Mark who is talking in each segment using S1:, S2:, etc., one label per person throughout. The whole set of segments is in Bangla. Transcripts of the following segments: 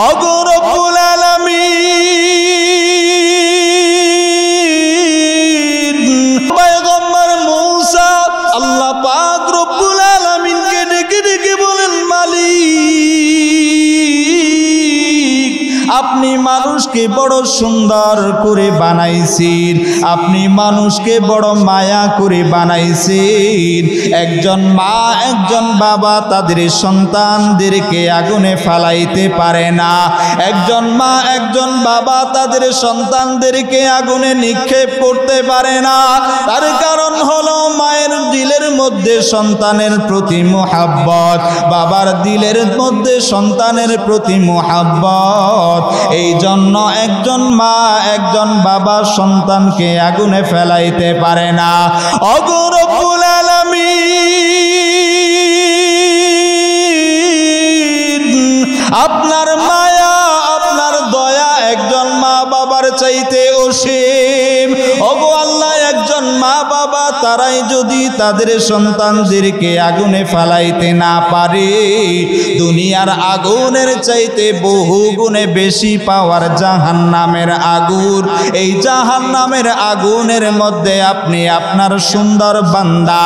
S1: ওগো রব্বুল আলামিন পয়গম্বর মূসা আল্লাহ পাক রব্বুল আলামিনকে ডেকে ডেকে বলেন, মালিক আপনি মানুষকে বড় সুন্দর করে বানাইছেন, আপনি মানুষকে বড় মায়া করে বানাইছেন। একজন মা একজন বাবা তাদের সন্তানদেরকে আগুনে ফালাইতে পারে না, একজন মা একজন বাবা তাদের সন্তানদেরকে আগুনে নিক্ষেপ করতে পারে না। তার কারণ হলো মায়ের দিলের মধ্যে সন্তানের প্রতি মুহাব্বত, বাবার দিলের মধ্যে সন্তানের প্রতি মুহাব্বত। এই জন্য একজন মা একজন বাবা সন্তানকে আগুনে ফেলাইতে পারে না। ওগো রব্বুল আলামিন আপনার মায়া আপনার দয়া একজন মা বাবার চাইতে অসীম। ওগো আল্লাহ একজন মা বাবা তারাই যদি তাদের সন্তানদেরকে আগুনে ফেলাইতে না পারে, দুনিয়ার আগুনের চাইতে বহু গুণে বেশি পাওয়ার জাহান্নামের আগুন। এই জাহান্নামের আগুনের মধ্যে আপনি আপনার সুন্দর বান্দা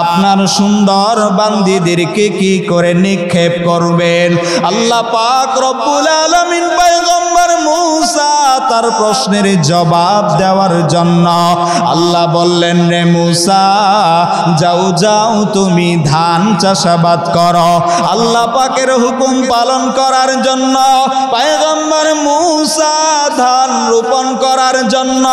S1: আপনার সুন্দর বান্দীদেরকে কি করে নিক্ষেপ করবেন? আল্লাহ পাক রব্বুল আলামিন পয়গম্বর মূসা তার প্রশ্নের জবাব দেওয়ার জন্য আল্লাহ বললেন, রে মূসা যাও যাও তুমি ধান চাষাবাদ করো। আল্লাহ পাকের হুকুম পালন করার জন্য পয়গম্বর মূসা ধান রোপণ করার জন্য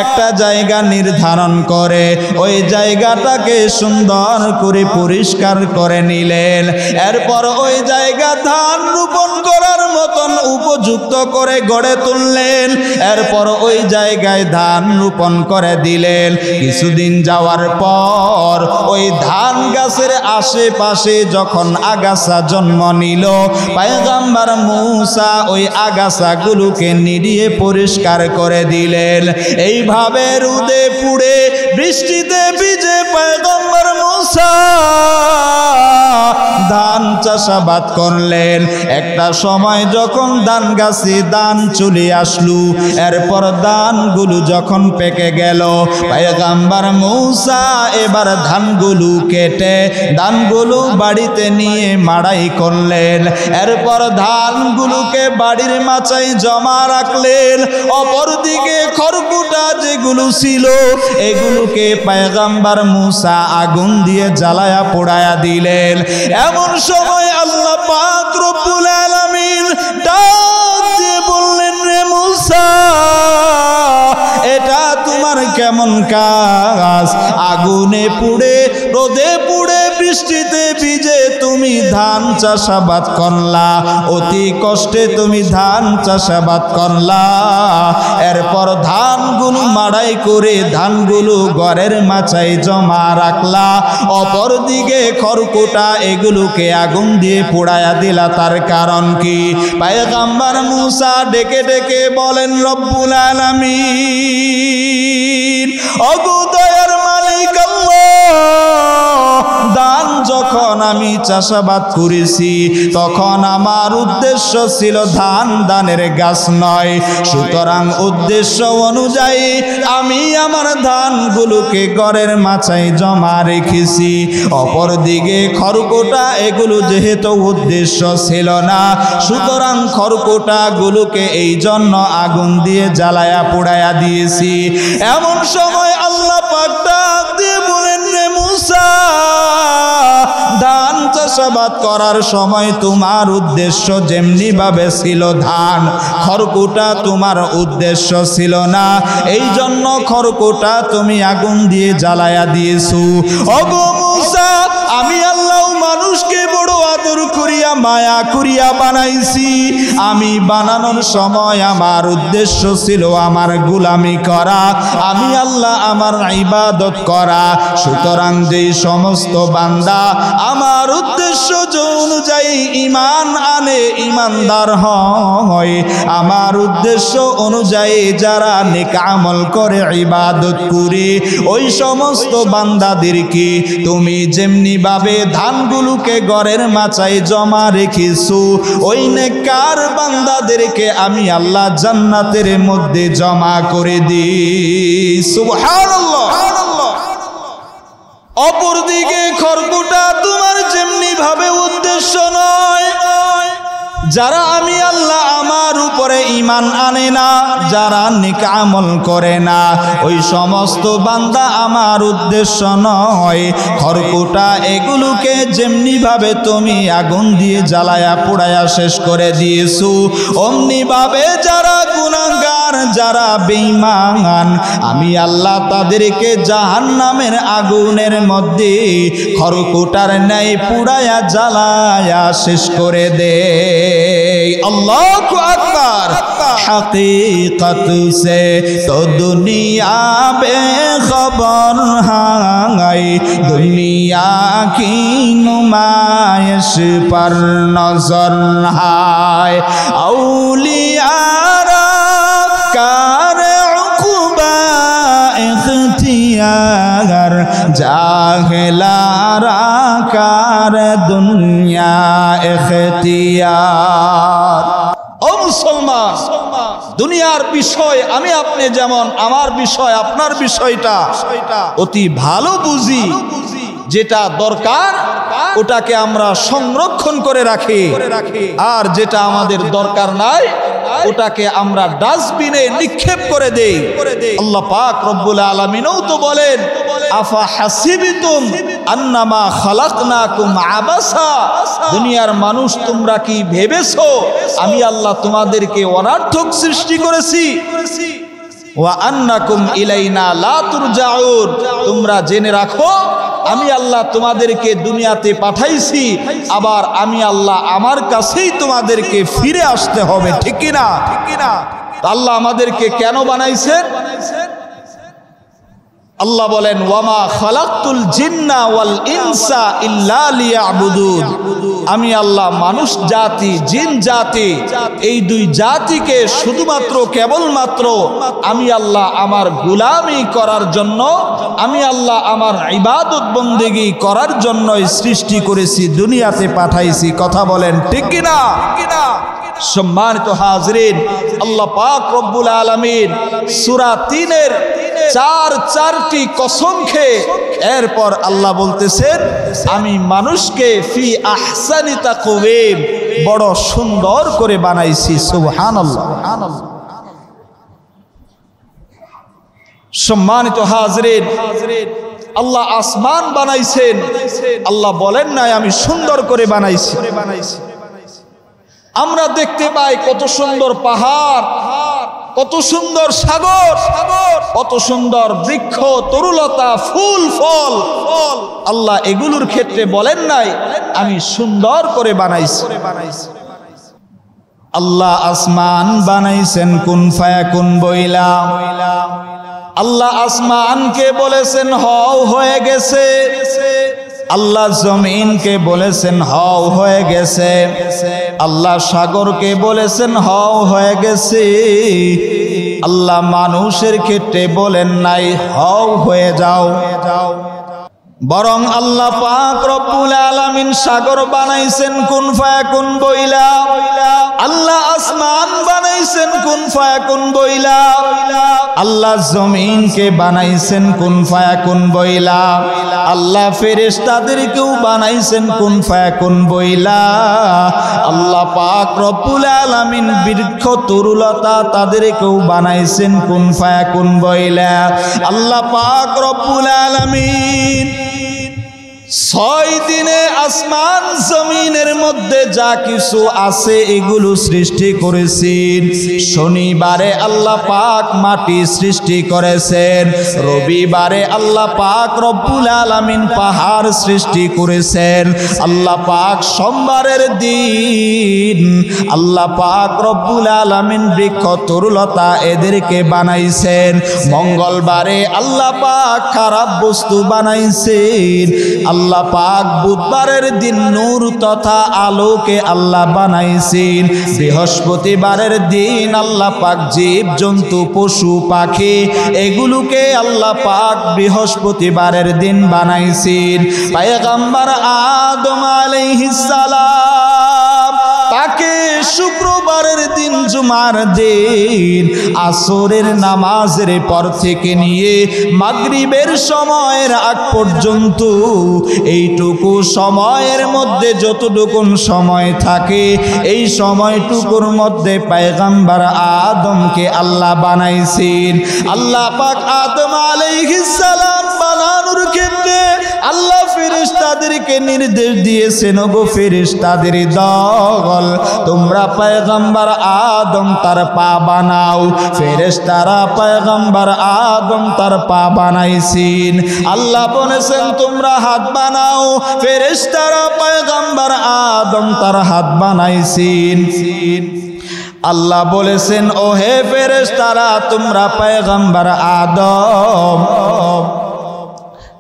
S1: একটা জায়গা নির্ধারণ করে ওই জায়গাটাকে সুন্দর করে পরিষ্কার করে নিলেন। এরপর ওই জায়গা ধান রোপণ করার মতন উপযুক্ত করে গড়ে তুললেন। এরপর ওই জায়গায় ধান রোপণ করে দিলেন। কিছুদিন যাওয়ার পর ওই ধান গাছের আশেপাশে যখন আগাছা জন্ম নিল, পয়গম্বর মূসা ওই আগাছাগুলোকে নিড়িয়ে পরিষ্কার করে দিলেন। এইভাবে রোদে পুড়ে বৃষ্টিতে ভিজে পয়গম্বর মূসা ধান চাষাবাদ করলেন। একটা সময় যখন ধান গাছে ধান চলে আসলো, এরপর ধানগুলো যখন পেকে গেল, পয়গম্বর মূসা এবার ধানগুলো কেটে ধানগুলো বাড়িতে নিয়ে মাড়াই করলেন। এরপর ধানগুলোকে বাড়ির মাচায় জমা রাখলেন। অপরদিকে খড়কুটা যেগুলো ছিল এগুলোকে পয়গম্বর মূসা আগুন দিয়ে জ্বালায়া পোড়ায়া দিলেন। এমন সময় আল্লাহ পাক রব্বুল আলামিন ডাক দিয়ে বললেন, রে মূসা এটা তোমার কেমন কাজ? আগুনে পুড়ে রোদে পুড়ে বৃষ্টিতে ভিজে তুমি ধান চাষাবাদ করলা, অতি কষ্টে তুমি ধান চাষাবাদ করলা। এরপর ধানগুলো মাড়াই করে ধানগুলো ঘরের মাচায় জমা রাখলা। অপর দিকে খড়কুটা এগুলোকে আগুন দিয়ে পোড়ায়া দিলা, তার কারণ কি? পয়গম্বর মূসা ডেকে ডেকে বলেন, রব্বুল আলামিন ওগো দয়ার মালিক আল্লাহ, ধান যখন আমি চাষাবাদ করেছি তখন আমার উদ্দেশ্য ছিল ধান দানের গাছ নয়। সুতরাং উদ্দেশ্য অনুযায়ী আমি আমার ধানগুলোকে ঘরের মাচায় জমা রেখেছি। অপরদিকে খড়কুটা এগুলো যেহেতু উদ্দেশ্য ছিল না, সুতরাং খড়কুটাগুলোকে এই জন্য আগুন দিয়ে জ্বালায়া পোড়ায়া দিয়েছি। এমন সময় আল্লাহ পাক ডাক দিয়ে বলেন, রে মূসা ধান চাষাবাদ করার সময় তোমার উদ্দেশ্য যেমনি ভাবে ছিল ধান, খড়কুটা তোমার উদ্দেশ্য ছিল না, এই জন্য খড়কুটা তুমি আগুন দিয়ে জ্বালায়া দিয়েছো। ওগো মূসা আমি আল্লাহ মানুষকে বড় আদর করিয়া মায়া করিয়া বানাইছি। আমি বানানোর সময় আমার উদ্দেশ্য ছিল আমার গোলামি করা, আমি আল্লাহ আমার ইবাদত করা। সুতরাং যেই সমস্ত বান্দা আমার উদ্দেশ্য অনুযায়ী ঈমান আনে, ঈমানদার হয়, আমার উদ্দেশ্য অনুযায়ী যারা নেক আমল করে ইবাদত করে, ওই সমস্ত বান্দাদেরকে তুমি যেমনি ভাবে ধানগুলোকে ঘরের মাঝে খাঁচায় জমা রেখেছো ওই নেককার বান্দাদেরকে আমি আল্লাহ জান্নাতের মধ্যে জমা করে দিই। সুবহানাল্লাহ। অপরদিকে খরকুটা তোমার যেমনি ভাবে উদ্দেশ্য নয়, যারা আমি আল্লাহ আমার উপরে ঈমান আনে না, যারা নেক আমল করে না, ওই সমস্ত বান্দা আমার উদ্দেশ্য নয়। খরকুটা এগুলোকে যেমনি ভাবে তুমি আগুন দিয়ে জ্বালায়া পোড়ায়া শেষ করে দিয়েছো, অমনি ভাবে যারা গুনাহগার, যারা বেঈমান, আমি আল্লাহ তাদেরকে জাহান্নামের আগুনের মধ্যে খরকুটার ন্যায় পুড়ায়া জ্বালায়া শেষ করে দে। अल्लाहु अकबर। हकीकत से तो दुनिया बेखबर है, दुनिया की नुमाइश पर नजर है। औलियारा कार उक़बा इख्तियार, जाहिलारा कार दुनिया इख्तियार। ও মুসলমান, দুনিয়ার বিষয় আমি আপনি যেমন আমার বিষয় আপনার বিষয়টা অতি ভালো বুঝি, যেটা দরকার ওটাকে আমরা সংরক্ষণ করে রাখি, আর যেটা আমাদের দরকার নাই ওটাকে আমরা ডাস্টবিনে নিক্ষেপ করে দেই। আল্লাহ পাক রব্বুল আলামিনও তো বলেন, আফা হাসিবিতুম আন্নামা খালাকনাকুম আবাসা, দুনিয়ার মানুষ তোমরা কি ভেবেছো আমি আল্লাহ তোমাদেরকে অনার্থক সৃষ্টি করেছি? ওয়া আন্নাকুম ইলাইনা লা তুরজাউন, তোমরা জেনে রাখো আমি আল্লাহ তোমাদেরকে দুনিয়াতে পাঠাইছি, আবার আমি আল্লাহ আমার কাছেই তোমাদেরকে ফিরে আসতে হবে। ঠিক কি না? আল্লাহ আমাদেরকে কেন বানাইছেন? আল্লাহ বলেন, ওয়ামা খালাকতুল জিন্না ওয়াল ইনসা ইল্লা লিয়াবুদুন, আমি আল্লাহ মানুষ জাতি জিন জাতি এই দুই জাতিকে শুধুমাত্র কেবলমাত্র আমি আল্লাহ আমার গোলামি করার জন্য, আমি আল্লাহ আমার ইবাদত বন্দেগী করার জন্যই সৃষ্টি করেছি, দুনিয়াতে পাঠাইছি। কথা বলেন ঠিক কি না? সম্মানিত হাজরিন, আল্লাহ পাক রব্বুল আলামিন সূরা 3-এর চারটি কসম খেয়ে এরপর আল্লাহ বলতেছেন, আমি মানুষকে ফি আহসানি তাকওয়িম, বড় সুন্দর করে বানাইছি। সুবহানাল্লাহ। সম্মানিত হাজরিন, আল্লাহ আসমান বানাইছেন, আল্লাহ বলেন নাই আমি সুন্দর করে বানাইছি। আমরা দেখতে পাই কত সুন্দর পাহাড়, কত সুন্দর সাগর, কত সুন্দর বৃক্ষ, তরুলতা, ফুল ফল, আল্লাহ এগুলোর ক্ষেত্রে বলেন নাই আমি সুন্দর করে বানাইছি। আল্লাহ আসমান বানাইছেন কুন ফায়াকুন বইলা, আল্লাহ আসমানকে বলেছেন হও হয়ে গেছে, আল্লাহ জমিনকে বলেছেন হও হয়ে গেছে, আল্লাহ সাগরকে বলেছেন হও হয়ে গেছে। আল্লাহ মানুষের ক্ষেত্রে বলেন নাই হও হয়ে যাও, বরং আল্লাহ পাক রব্বুল আলামিন সাগর বানাইছেন কুন ফায়াকুন বইলা, আল্লাহ আসমান বানাইছেন কুন ফায়াকুন বইলা, আল্লাহ জমিনকে বানাইছেন কুন ফায়াকুন বইলা, আল্লাহ ফেরেশতাদেরকেও বানাইছেন কুন ফায়াকুন বইলা। আল্লাহ পাক রব্বুল আলামিন বৃক্ষ তরুলতা তাদেরকেও বানাইছেন কুন ফায়াকুন বইলা। আল্লাহ পাক রব্বুল আলামিন 6 দিনে আসমান জমিনের মধ্যে যা কিছু আছে এগুলো সৃষ্টি করেছেন। শনিবারে আল্লাহ পাক মাটি সৃষ্টি করেছেন, রবিবারে আল্লাহ পাক রব্বুল আলামিন পাহাড় সৃষ্টি করেছেন, আল্লাহ পাক সোমবারের দিন আল্লাহ পাক রব্বুল আলামিন বৃক্ষ তরুলতা এদেরকে বানাইছেন, মঙ্গলবারে আল্লাহ পাক খারাপ বস্তু বানাইছেন, আল্লাহ পাক বুধবারের দিন নূর তথা আলোকে আল্লাহ বানাইছেন। বৃহস্পতিবারের দিন আল্লাহ পাক জীব জন্তু পশু পাখি এগুলোকে আল্লাহ পাক বৃহস্পতিবারের দিন বানাইছেন। পয়গম্বর আদম আলাইহিস সালাম তাকে শুক্রবারের দিন জুমার দিন আসরের নামাজের পর থেকে নিয়ে মাগরিবের সময়ের আগ পর্যন্ত এইটুকু সময়ের মধ্যে যতটুকুন সময় থাকে এই সময়টুকুর মধ্যে পয়গম্বর আদমকে আল্লাহ বানাইছেন। আল্লাহ পাক আদম আলাইহিস সালাম বানানোর ক্ষেত্রে আল্লাহ ফেরেশতাদেরকে নির্দেশ দিয়েছেন, ওগো ফেরেশতাদের দল তোমরা পয়গম্বর আদম তার পা বানাও। ফেরেশতারা পয়গম্বর আদম তার পা বানাইছেন। আল্লাহ বলেছেন তোমরা হাত বানাও। ফেরেশতারা পয়গম্বর আদম তার হাত বানাইছেন। আল্লাহ বলেছেন ও হে ফেরেশতারা তোমরা পয়গম্বর আদম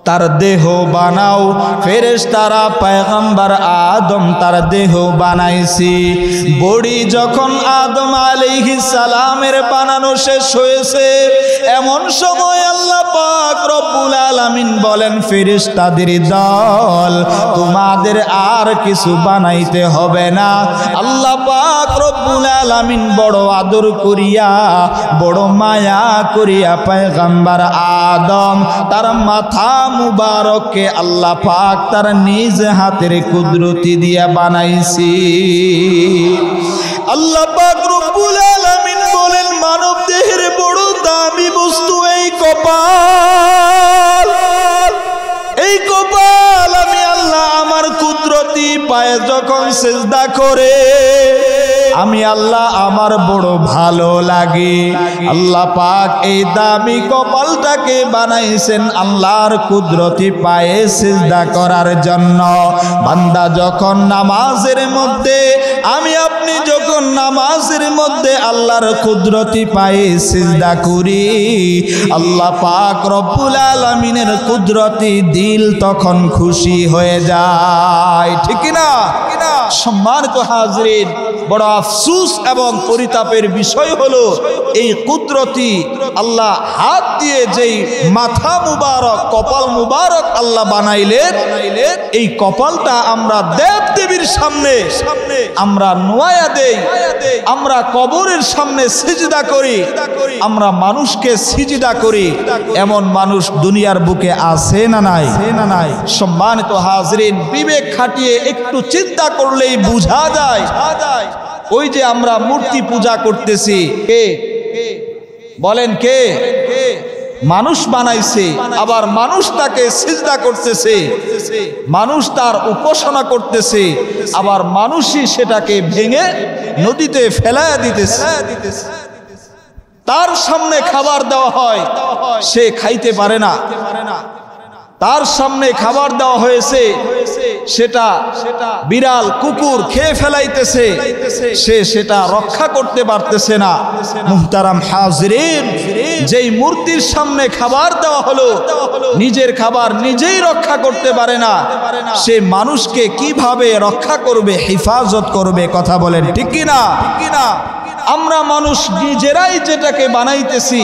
S1: তার দেহ বানাও। ফেরেশতারা পয়গম্বর আদম তার দেহ বানাইছে। বডি যখন আদম আলাইহিস সালামের বানানো শেষ হয়েছে এমন সময় আল্লাহ পাক রব্বুল আলামিন বলেন ফেরেশতাদের দল তোমাদের আর কিছু বানাইতে হবে না। আল্লাহ পাক রব্বুল আলামিন বড় আদর করিয়া বড় মায়া করিয়া পয়গম্বর আদম তার মাথা মুবারককে আল্লাহ পাক তার নিজ হাতের কুদরতি দিয়া বানাইছে। আল্লাহ পাক রব্বুল আলামিন বলেন মানব দেহের বড় দামি বস্তু এই কপাল। এই কপাল আমি আল্লাহ আমার কুদরতি পায়ে যখন সিজদা করে আমি আল্লাহ আমার বড় ভালো লাগে। আল্লাহ পাক এই দামি কপালটাকে বানাইছেন আল্লাহর কুদরতি পায়ে সিজদা করার জন্য। বান্দা যখন নামাজের মধ্যে আমি আপনি যখন নামাজের মধ্যে আল্লাহর কুদরতি পায়ে সিজদা করি আল্লাহ পাক রব্বুল আলামিনের কুদরতি দিল তখন খুশি হয়ে যায়, ঠিক না? সম্মানিত হাজরিন, বড় আফসোস এবং পরিতাপের বিষয় হলো এই কুদরতি আল্লাহ হাত দিয়ে যেই মাথা মুবারক কপাল মুবারক আল্লাহ বানাইলেন এই কপালটা আমরা দেব দেবীর সামনে আমরা নোয়া দেই, আমরা কবরের সামনে সিজদা করি, আমরা মানুষকে সিজদা করি। এমন মানুষ দুনিয়ার বুকে আছে না নাই? সম্মানিত হাজরিন, বিবেক খাটিয়ে একটু চিন্তা করলেই বোঝা যায় ওই যে আমরা মূর্তি পূজা করতেছি কে বলেন? কে? মানুষ বানাইছে, আবার মানুষ তাকে সিজদা করতেছে, মানুষ তার উপাসনা করতেছে, আবার মানুষই সেটাকে ভেঙে নদীতে ফেলায়া দিতেছে। তার সামনে খাবার দেওয়া হয় সে খাইতে পারে না, তার সামনে খাবার দেওয়া হয়েছে সেটা বিড়াল কুকুর খেয়ে ফেলাইতেছে, সে সেটা রক্ষা করতে পারতেছে না। মুহতারাম হাজরিন, যেই মূর্তির সামনে খাবার দেওয়া হলো নিজের খাবার নিজেই রক্ষা করতে পারে না, সে মানুষকে কিভাবে রক্ষা করবে, হেফাজত করবে? কথা বলেন ঠিক কিনা? আমরা মানুষ নিজেরাই যেটাকে বানাইতেছি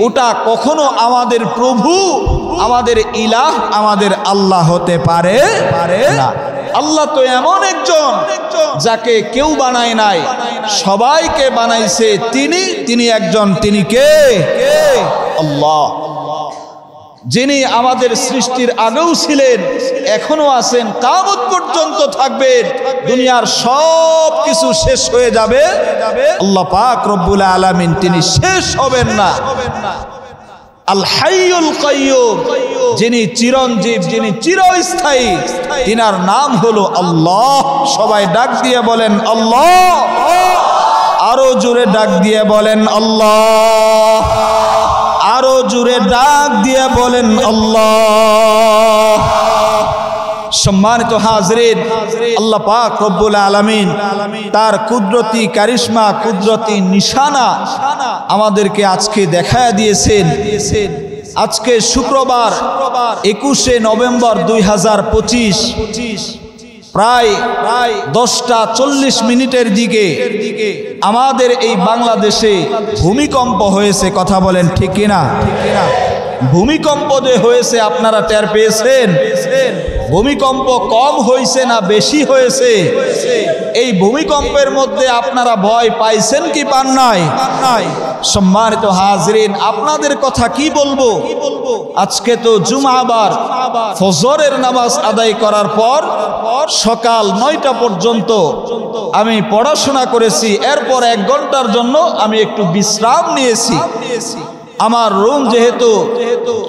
S1: ওটা কখনো আমাদের প্রভু, আমাদের ইলাহ, আমাদের আল্লাহ হতে পারে না। আল্লাহ তো এমন একজন যাকে কেউ বানায় নাই, সবাইকে বানাইছে তিনি একজন। তিনি কে? আল্লাহ, যিনি আমাদের সৃষ্টির আগেও ছিলেন, এখনো আছেন, কিয়ামত পর্যন্ত থাকবেন। দুনিয়ার সব কিছু শেষ হয়ে যাবে, আল্লাহ পাক রব্বুল আলামিন তিনি শেষ হবেন না। আল হাইয়ুল কাইয়্যুম, যিনি চিরঞ্জীব, যিনি চিরস্থায়ী, তিনার নাম হলো আল্লাহ। সবাই ডাক দিয়ে বলেন আল্লাহ, আরো জোরে ডাক দিয়ে বলেন আল্লাহ, আরো জোরে ডাক দিয়ে বলেন আল্লাহ। সম্মানিত হাজরিন, আল্লাহ পাক রব্বুল আলামিন তার কুদরতি কারিশমা, কুদরতি নিশানা আমাদেরকে আজকে দেখায়া দিয়েছেন। আজকে শুক্রবার 21শে নভেম্বর 2025 প্রায় 10:40 দিকে আমাদের এই বাংলাদেশে ভূমিকম্প হয়েছে। কথা বলেন ঠিক কিনা? ভূমিকম্প যে হয়েছে আপনারা টের পেয়েছেন? ভূমিকম্প কম হয়েছে না বেশি হয়েছে? এই ভূমিকম্পের মধ্যে আপনারা ভয় পাইছেন কি পান নাই? সম্মানিত হাজরিন, আপনাদের কথা কি বলবো? আজকে তো জুমাবার, ফজরের নামাজ আদায় করার পর সকাল 9টা পর্যন্ত আমি পড়াশোনা করেছি। এরপর 1 ঘন্টার জন্য আমি একটু বিশ্রাম নিয়েছি। আমার রুম যেহেতু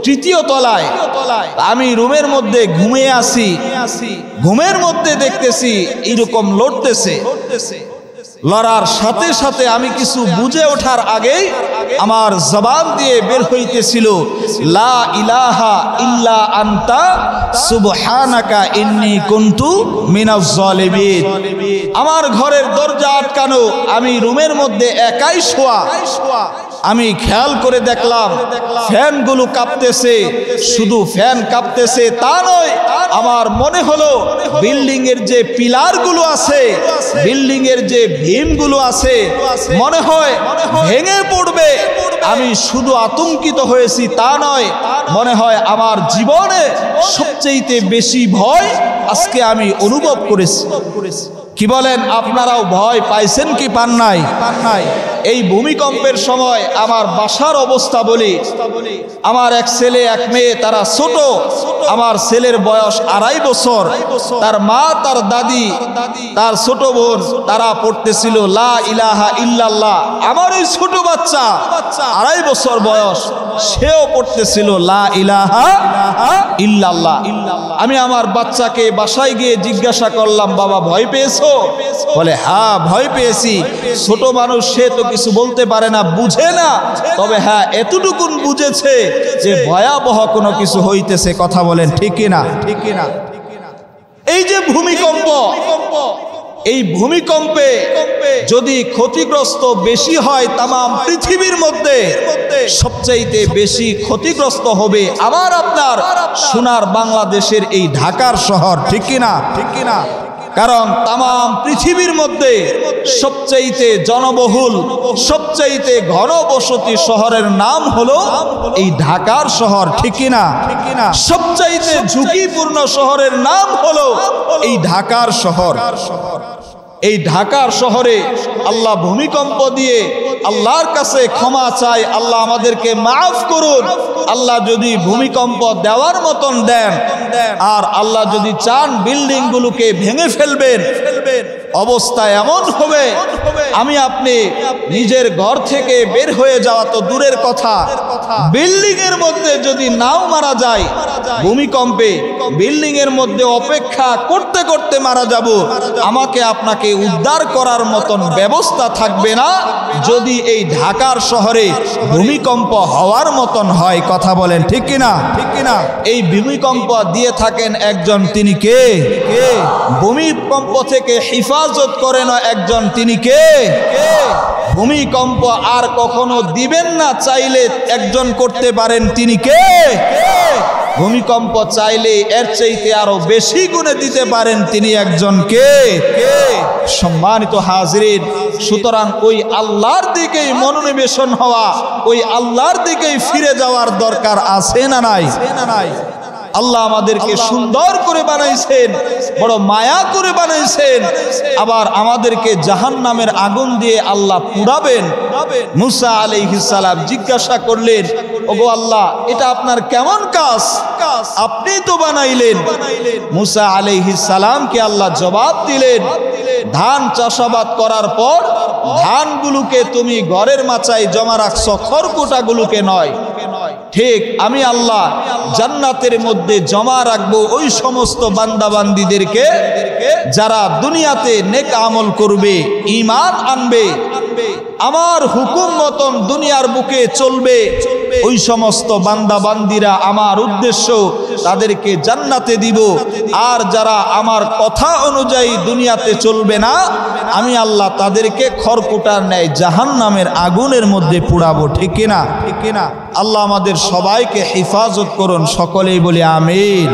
S1: 3য় তলায়, আমি রুমের মধ্যে ঘুমিয়ে আছি। ঘুমের মধ্যে দেখতেছি এরকম লড়তেছে। লড়ার সাথে সাথে আমি কিছু বুঝে ওঠার আগেই আমার জবান দিয়ে বের হইতেছিল, লা ইলাহা ইল্লা আনতা সুবহানাকা ইন্নী কুনতু মিনাজ জালিমিন। আমার ঘরের দরজা আটকানো, আমি রুমের মধ্যে একাই শোয়া। আমি খেয়াল করে দেখলাম ফ্যানগুলো কাঁপতেছে। শুধু ফ্যান কাঁপতেছে তা নয়, আমার মনে হলো বিল্ডিং এর যে পিলারগুলো আছে, বিল্ডিং এর যে ভীমগুলো আছে, মনে হয় ভেঙে পড়বে। আমি শুধু আতঙ্কিত হয়েছি তা নয়, মনে হয় আমার জীবনে সবচেয়ে বেশি ভয় আজকে আমি অনুভব করেছি। কি বলেন, আপনারাও ভয় পাইছেন কি পান নাই? এই ভূমিকম্পের সময় আমার বাসার অবস্থা বলি, আমার এক ছেলে এক মেয়ে, তারা ছোট। আমার ছেলের বয়স 2.5 বছর। তার মা, তার দাদি, তার ছোট বোন, তারা পড়তেছিল লা ইলাহা ইল্লাল্লাহ। আমার ওই ছোট বাচ্চা 2.5 বছর বয়স, সেও পড়তেছিল লা ইলাহা ইল্লাল্লাহ। আমি আমার বাচ্চাকে বাসায় গিয়ে জিজ্ঞাসা করলাম, বাবা ভয় পেয়েছো? বলে হ্যাঁ ভয় পেয়েছি। ছোট মানুষ, সে তো কিছু বলতে পারে না, বুঝে না, তবে হ্যাঁ এতটুকুন বুঝেছে যে ভয়াবহ কোনো কিছু হইতেছে। কথা বলেন ঠিক কিনা? এই যে ভূমিকম্প, এই ভূমিকম্পে যদি ক্ষতিগ্রস্ত বেশি হয়, তামাম পৃথিবীর মধ্যে সবচাইতে বেশি ক্ষতিগ্রস্ত হবে আমার আপনার সোনার বাংলাদেশের এই ঢাকার শহর। ঠিক কিনা? কারণ তামাম পৃথিবীর মধ্যে সবচাইতে জনবহুল, সবচাইতে ঘনবসতি শহরের নাম হলো এই ঢাকার শহর। ঠিক কিনা? সবচাইতে ঝুঁকিপূর্ণ শহরের নাম হলো এই ঢাকার শহর। এই ঢাকার শহরে আল্লাহ ভূমিকম্প দিয়ে আল্লাহর কাছে ক্ষমা চাই, আল্লাহ আমাদেরকে মাফ করুন। আল্লাহ যদি ভূমিকম্প দেওয়ার মতন দেন, আর আল্লাহ যদি চান বিল্ডিং গুলোকে ভেঙে ফেলবেন, অবস্থা এমন হবে আমি আপনি নিজের ঘর থেকে বের হয়ে যাওয়া তো দূরের কথা, বিল্ডিং এর মধ্যে যদি নাও মারা যায় ভূমিকম্পে, বিল্ডিং এর মধ্যে অপেক্ষা করতে করতে মারা যাব। আমাকে আপনাকে উদ্ধার করার মতন ব্যবস্থা থাকবে না যদি এই ঢাকার শহরে ভূমিকম্প হওয়ার মতন হয়। কথা বলেন ঠিক কিনা? এই ভূমিকম্প দিয়ে থাকেন একজন, তিনি কে? ভূমিকম্প থেকে হিফাজত করেন একজন, তিনি কে? ভূমিকম্প আর কখনো দিবেন না, চাইলে একজন করতে পারেন, তিনি কে? ভূমিকম্প চাইলে এর চাইতে আরো বেশি গুণে দিতে পারেন, তিনি একজন কে? সম্মানিত হাজরিন, সুতরাং ওই আল্লাহর দিকেই মনোনিবেশন হওয়া, ওই আল্লাহর দিকেই ফিরে যাওয়ার দরকার আছে না নাই? আল্লাহ আমাদেরকে সুন্দর করে বানাইছেন, বড় মায়া করে বানাইছেন, আবার আমাদেরকে জাহান্নামের আগুন দিয়ে আল্লাহ পুড়াবেন। মুসা আলাইহিস সালাম জিজ্ঞাসা করলেন, ওগো আল্লাহ, এটা আপনার কেমন কাজ? আপনি তো বানাইলেন। মুসা আলাইহিস সালামকে আল্লাহ জবাব দিলেন, ধান চাষাবাদ করার পর ধানগুলোকে তুমি ঘরের মাচায় জমা রাখছো, খড়কুটাগুলোকে নয়। ঠিক আমি আল্লাহ জান্নাতের মধ্যে জমা রাখবো ওই সমস্ত বান্দাবান্দিদেরকে যারা দুনিয়াতে নেক আমল করবে, ঈমান আনবে, আমার হুকুম মতন দুনিয়ার বুকে চলবে, ওই সমস্ত বান্দা বান্দিরা আমার উদ্দেশ্য তাদেরকে জান্নাতে দিব। আর যারা আমার কথা অনুযায়ী দুনিয়াতে চলবে না, আমি আল্লাহ তাদেরকে খড়কুটার ন্যায় জাহান্নামের আগুনের মধ্যে পুড়াবো। ঠিক কিনা? ঠিক কিনা? আল্লাহ আমাদের সবাইকে হেফাজত করুন, সকলেই বলি আমিন।